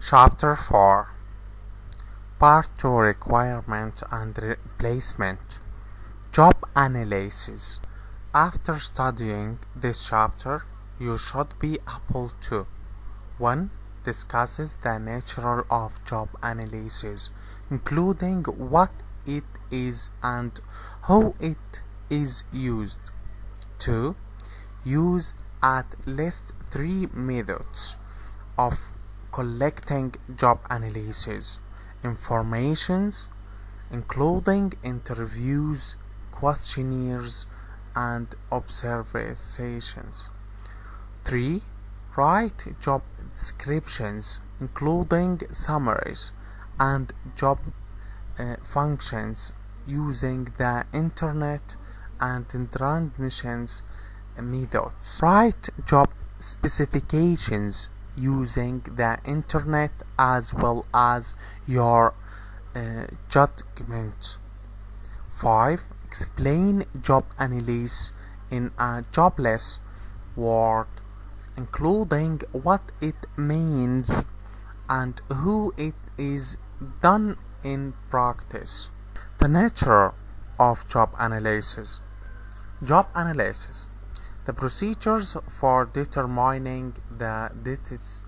Chapter 4 Part 2 Requirement and Replacement Job Analysis. After studying this chapter, you should be able to 1. Discusses the nature of job analysis, including what it is and how it is used. 2. Use at least 3 methods of collecting job analysis informations, including interviews, questionnaires, and observations. 3. Write job descriptions, including summaries and job functions using the internet and transmissions methods. Write job specifications using the internet as well as your judgment. 5. Explain job analysis in a jobless word, including what it means and how it is done in practice. The nature of job analysis. Job analysis. The procedures for determining the duties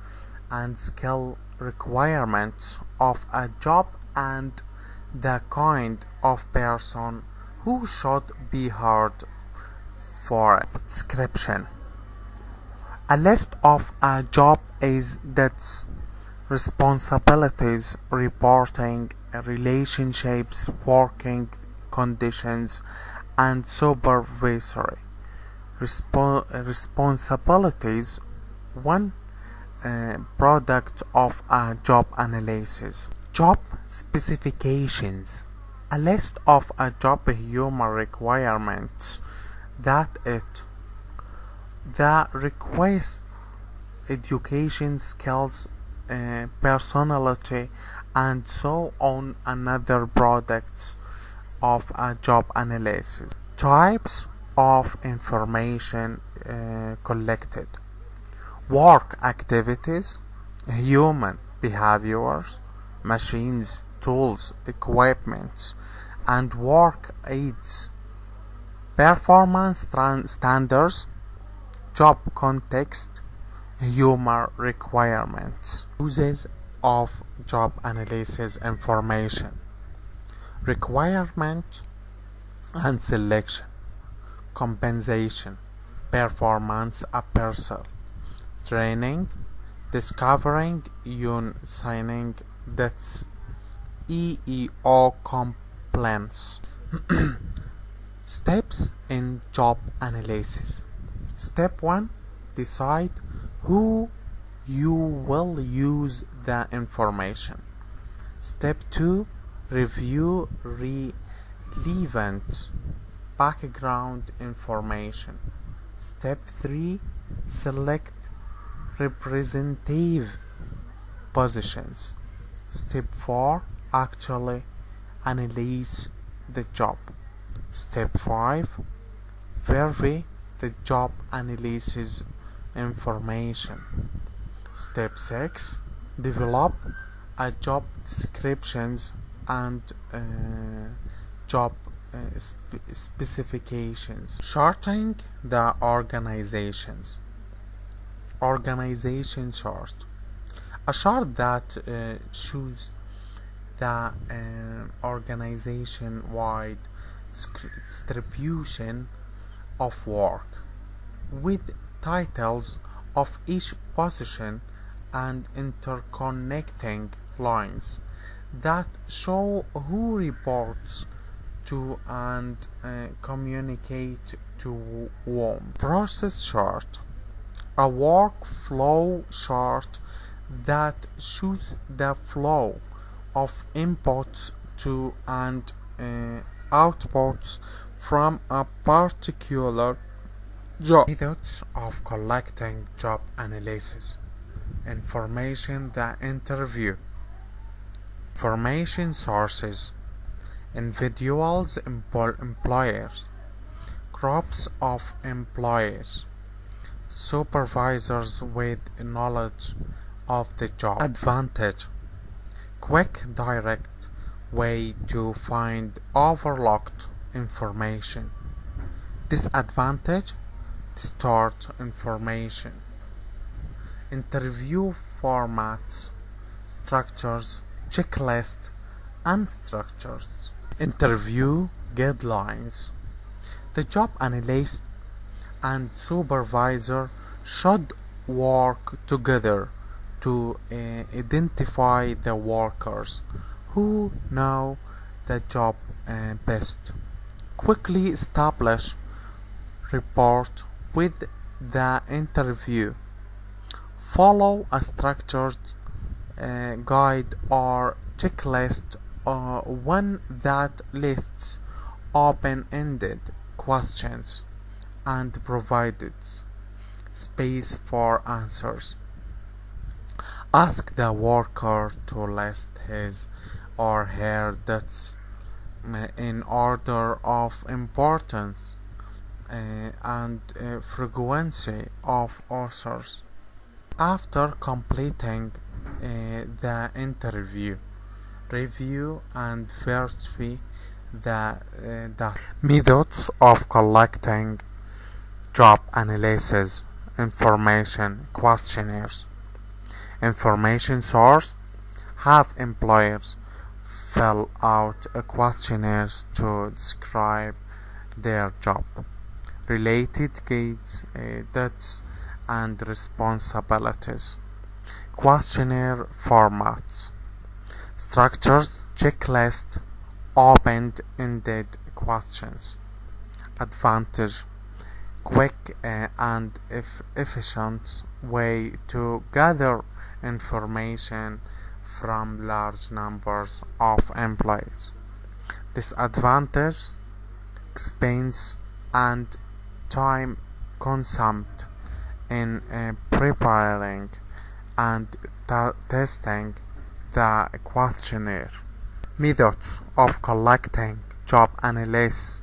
and skill requirements of a job and the kind of person who should be hired for it. Description. A list of a job is its responsibilities, reporting, relationships, working conditions, and supervisory responsibilities. One product of a job analysis. Job specifications. A list of a job human requirements that the request, education, skills, personality, and so on. Another products of a job analysis. Types of information collected. Work activities, human behaviors, machines, tools, equipments, and work aids. Performance standards, job context, human requirements. Uses of job analysis information. Requirement and selection. Compensation, performance appraisal, training, discovering, signing, that's EEO compliance. Steps in job analysis. Step 1. Decide who you will use the information. Step 2. Review relevant background information. Step 3. Select representative positions. Step 4. Actually analyze the job. Step 5. Verify the job analysis information. Step 6. Develop a job descriptions and job specifications. Charting the organizations. Organization chart. A chart that shows the organization-wide distribution of work with titles of each position and interconnecting lines that show who reports to and communicate to whom. Process chart. A workflow chart that shows the flow of inputs to and outputs from a particular job. Methods of collecting job analysis. Information, the interview. Information sources. Individuals, employers, groups of employees, supervisors with knowledge of the job. Advantage: quick, direct way to find overlooked information. Disadvantage: distort information. Interview formats, structures, checklists, and structures. Interview guidelines: the job analyst and supervisor should work together to identify the workers who know the job best. Quickly establish report with the interview. Follow a structured guide or checklist, one that lists open-ended questions and provides space for answers. Ask the worker to list his or her dates in order of importance and frequency of answers. After completing the interview, review and verify the methods of collecting job analysis information questionnaires. Information source: have employers fill out questionnaires to describe their job, related gates, dates, and responsibilities. Questionnaire formats: structures, checklist, open-ended questions. Advantage: quick and efficient way to gather information from large numbers of employees. Disadvantage: expense and time consumed in preparing and testing the questionnaire. Methods of collecting job analysis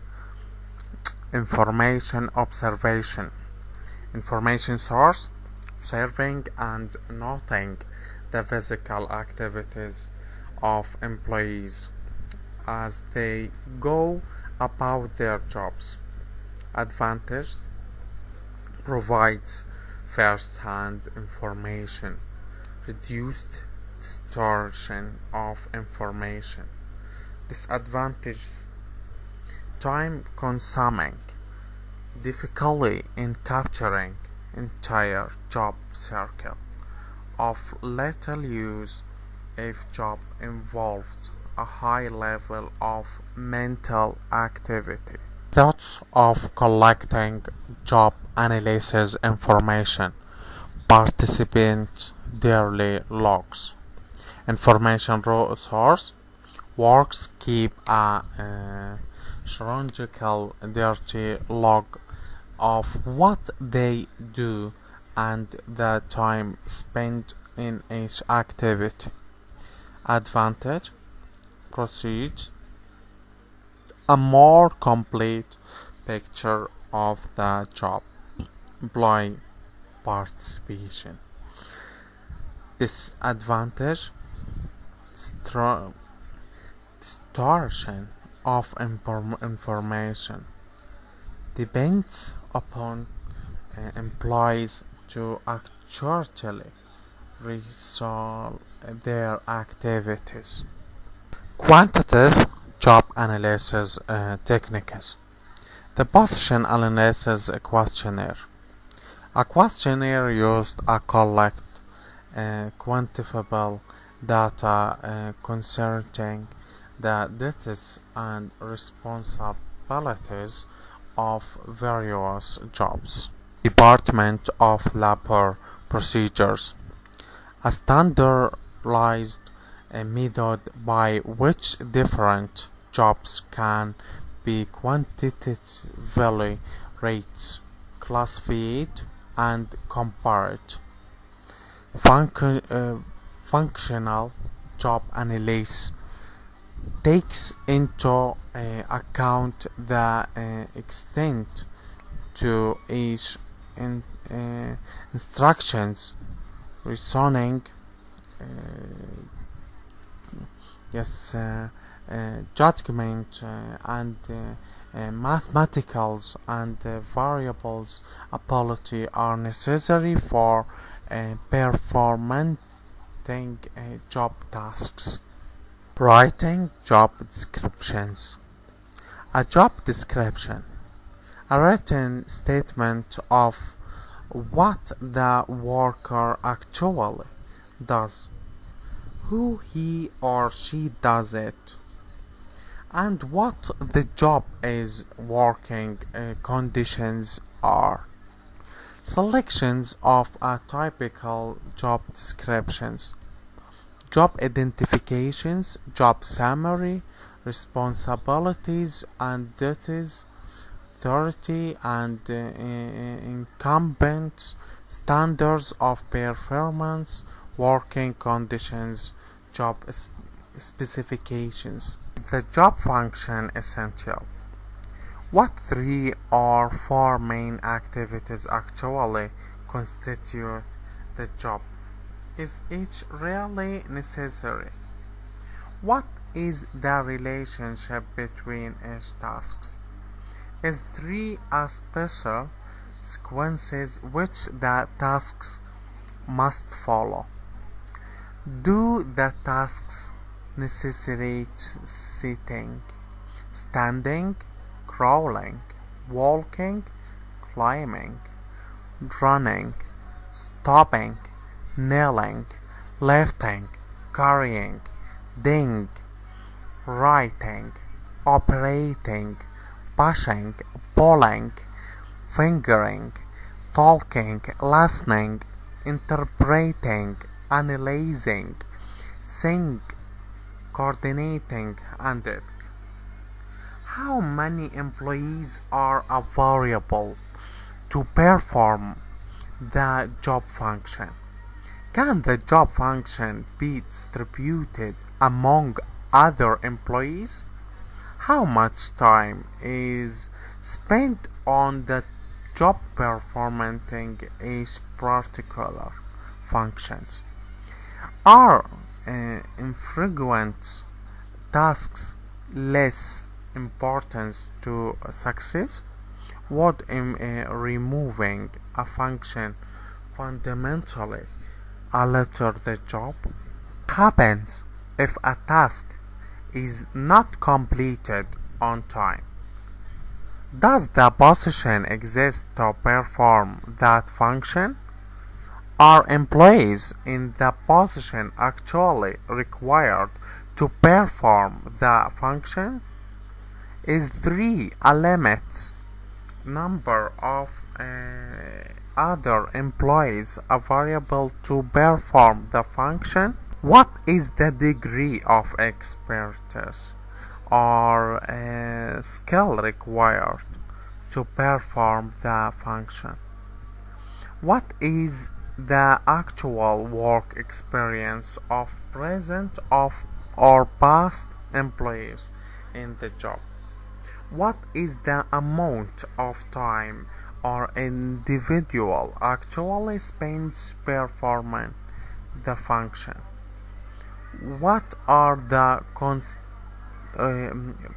information: observation. Information source: observing and noting the physical activities of employees as they go about their jobs. Advantage: provides first-hand information, reduced distortion of information. Disadvantages: time consuming, difficulty in capturing entire job circle, of little use if job involved a high level of mental activity. Thoughts of collecting job analysis information: participant daily logs. Information source: works keep a chronological dirty log of what they do and the time spent in each activity. Advantage: proceed a more complete picture of the job, employee participation. Disadvantage: distortion of information, depends upon employees to actually resolve their activities. Quantitative job analysis techniques: the position analysis questionnaire. A questionnaire used to collect quantifiable data concerning the duties and responsibilities of various jobs. Department of Labor Procedures: a standardized method by which different jobs can be quantitatively rated, classified, and compared. Functional job analysis takes into account the extent to each instructions, reasoning, yes, judgment and mathematicals and variables ability are necessary for performing job tasks. Writing job descriptions. A job description, a written statement of what the worker actually does, who he or she does it, and what the job is working conditions are. Selections of a typical job descriptions. Job identifications, job summary, responsibilities and duties, authority and incumbents, standards of performance, working conditions, job specifications. The job function essential. What 3 or 4 main activities actually constitute the job? Is each really necessary? What is the relationship between each tasks? Is 3 a special sequences which the tasks must follow? Do the tasks necessitate sitting, standing, crawling, walking, climbing, running, stopping, kneeling, lifting, carrying, digging, writing, operating, pushing, pulling, fingering, talking, listening, interpreting, analyzing, seeing, coordinating, and it. How many employees are available to perform the job function? Can the job function be distributed among other employees? How much time is spent on the job performing each particular functions? Are infrequent tasks less important to success? Would removing a function fundamentally alter the job? Happens if a task is not completed on time. Does the position exist to perform that function? Are employees in the position actually required to perform the function? Is 3 a limit number of other employees available to perform the function? What is the degree of expertise or skill required to perform the function? What is the actual work experience of present or past employees in the job? What is the amount of time or individual actually spends performing the function? What are the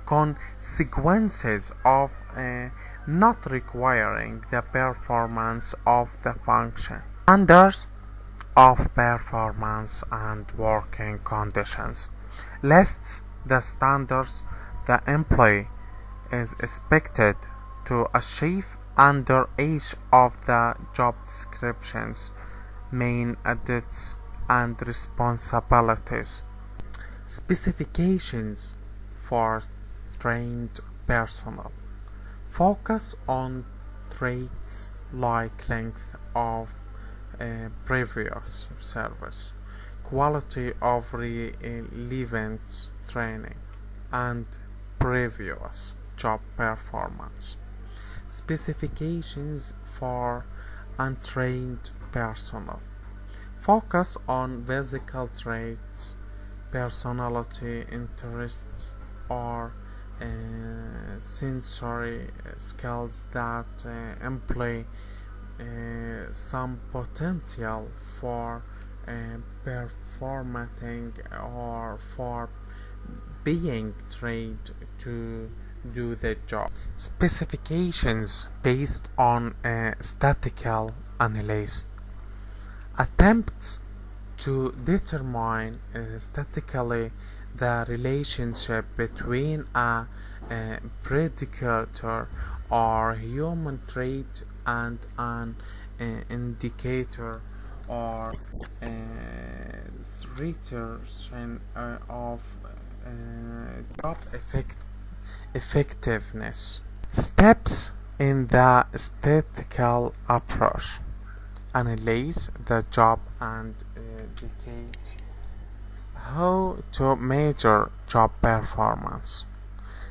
consequences of not requiring the performance of the function? Standards of performance and working conditions lists the standards the employee is expected to achieve under each of the job description's main duties and responsibilities. Specifications for trained personnel focus on traits like length of previous service, quality of relevant training, and previous job performance. Specifications for untrained personnel focus on physical traits, personality, interests, or sensory skills that imply some potential for formatting or for being trained to do the job. Specifications based on a statistical analysis attempts to determine statistically the relationship between a predictor or human trait and an indicator or return of job effectiveness. Steps in the statistical approach: analyze the job and indicate how to measure job performance.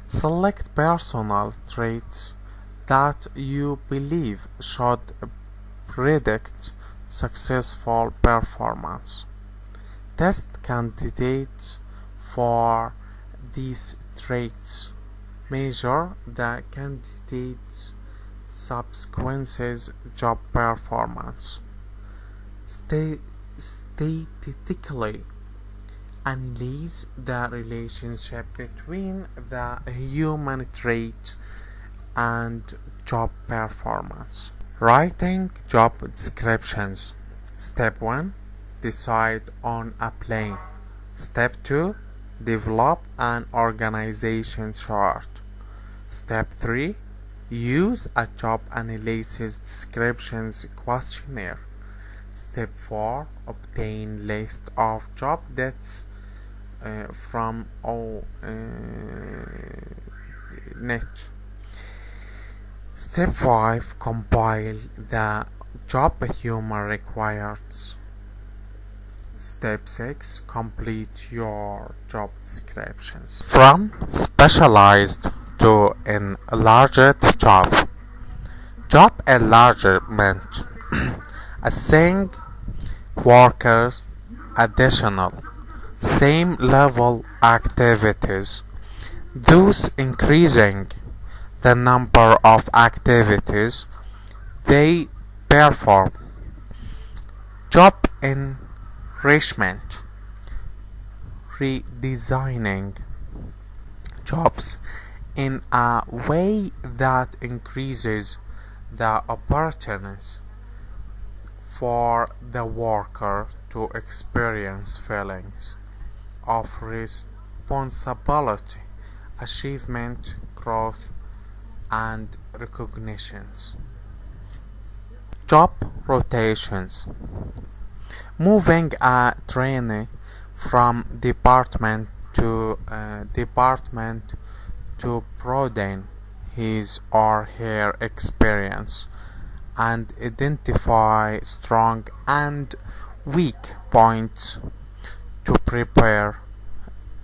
Select personal traits that you believe should predict successful performance. Test candidates for these traits. Measure the candidate's subsequent job performance. Statistically analyze the relationship between the human trait and job performance. Writing job descriptions. Step 1. Decide on a plan. Step 2. Develop an organization chart. Step 3. Use a job analysis descriptions questionnaire. Step 4. Obtain list of job dates from net. Step 5. Compile the job human requires. Step 6. Complete your job descriptions. From specialized to enlarged job. Job enlargement. Assign workers additional same level activities, thus increasing the number of activities they perform. Job enrichment. Redesigning jobs in a way that increases the opportunities for the worker to experience feelings of responsibility, achievement, growth, and recognitions. Job rotations. Moving a trainee from department to department to broaden his or her experience and identify strong and weak points to prepare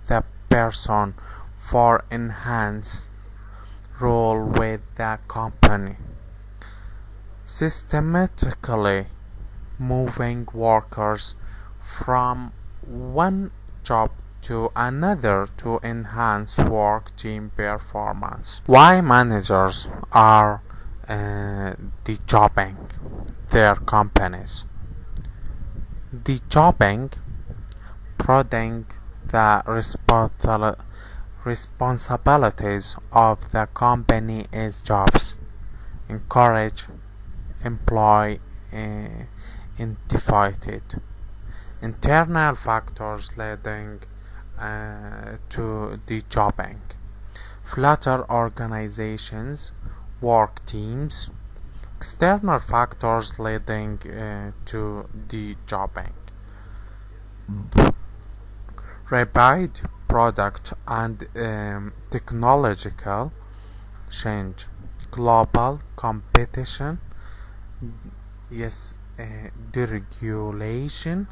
the person for enhanced role with the company. Systematically moving workers from one job to another to enhance work team performance. Why managers are dejobbing their companies. Dejobbing, prodding the responsibilities of the company is jobs. Encourage, employ, identified. Internal factors leading to dejobbing. Flatter organizations, work teams. External factors leading to dejobbing. Rapid product and technological change. Global competition. Deregulation.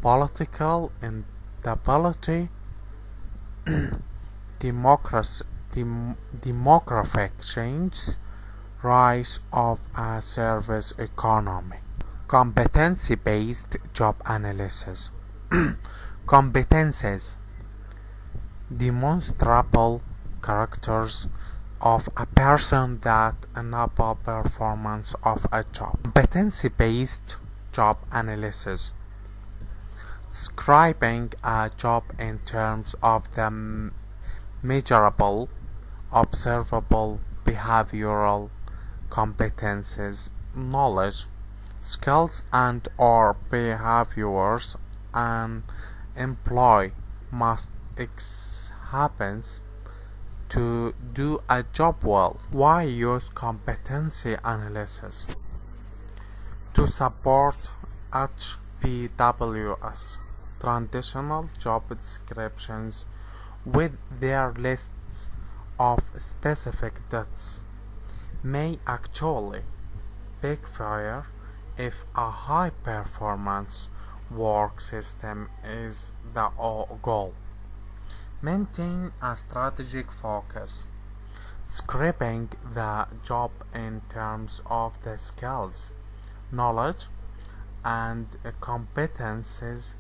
Political instability. Demographic change. Rise of a service economy. Competency-based job analysis. Competences. Demonstrable characters of a person that enable performance of a job. Competency-based job analysis. Describing a job in terms of the measurable, observable behavioral competences, knowledge, skills and/or behaviors an employee must happens to do a job well. Why use competency analysis? To support HPWS, traditional job descriptions with their lists of specific dates may actually backfire if a high-performance work system is the goal. Maintain a strategic focus, describing the job in terms of the skills, knowledge, and competences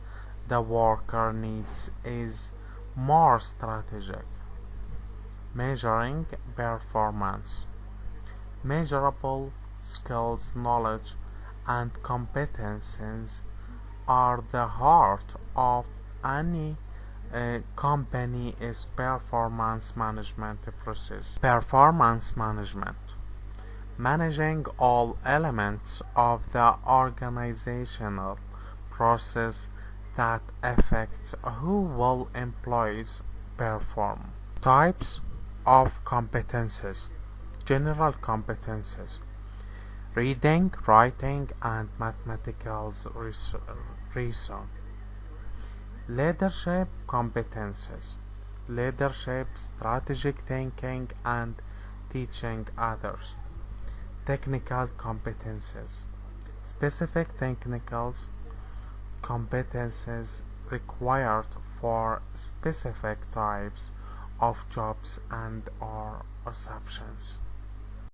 the worker needs is more strategic. Measuring performance. Measurable skills, knowledge, and competences are the heart of any company's performance management process. Performance management. Managing all elements of the organizational process that affect how well employees perform. Types of competences. General competences: reading, writing, and mathematical reason. Leadership competences: leadership, strategic thinking, and teaching others. Technical competences: specific technical competences required for specific types of jobs and/or assumptions.